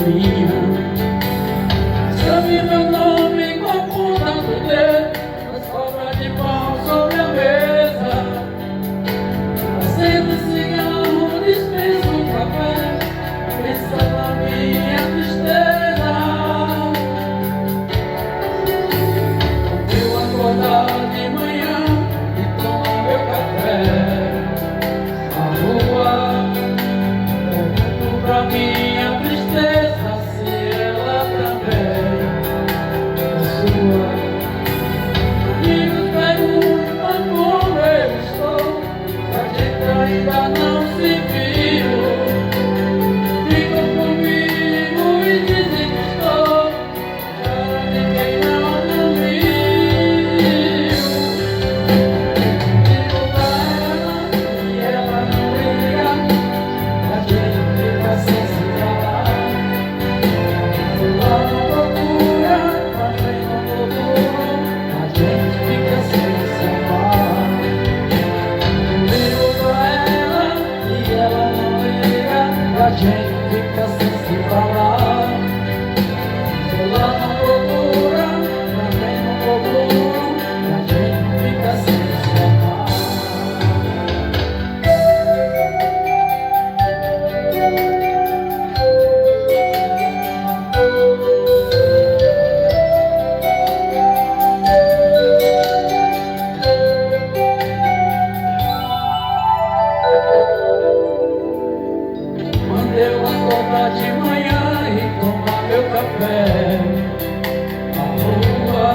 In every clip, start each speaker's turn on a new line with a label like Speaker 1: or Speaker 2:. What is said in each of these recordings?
Speaker 1: minha. Chame meu nome com a ponta do dedo, a sobra de pão sobre a mesa. Acendo cigarro, dispenso um café, pensa na minha tristeza. Eu acordar de manhã e tomar meu café na rua, pergunto pra minha tristeza se ela também é sua. Amigos perguntam como eu estou, a gente ainda não se viu. Ficam comigo e dizem que estou cara de quem não viu. Digo pra ela e ela não liga, a gente fica sem se falar. Vou lá na procura, também não procuro, a gente fica sem se amar. Digo pra ela e ela não liga, a gente fica sem se falar. Vou lá na procura, também não procuro, a gente fica sem se amar. Quando eu acordar de manhã e tomar meu café na rua,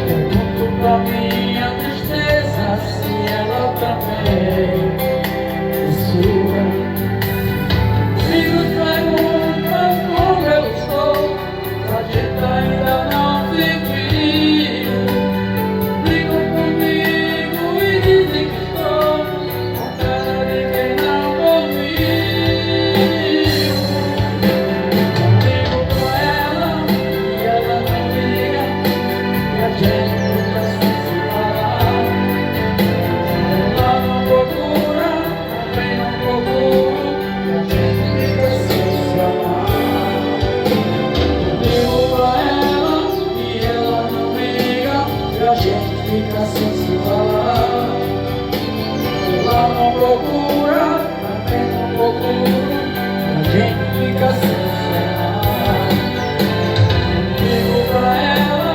Speaker 1: pergunto pra minha tristeza se ela também é sua. Amigos perguntam como eu estou, a gente ainda não se viu. Brigam comigo e dizem que estou com cara de quem não ouviu. Digo pra ela e ela não liga, e a gente fica sem se falar. Ela não procura, também não procuro, e a gente fica sem se amar. Digo pra ela e ela não liga, e a gente fica sem se falar. Ela não procura, também não procuro, a gente fica sem se amar. Digo pra ela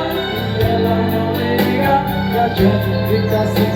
Speaker 1: e ela não liga, e a gente fica sem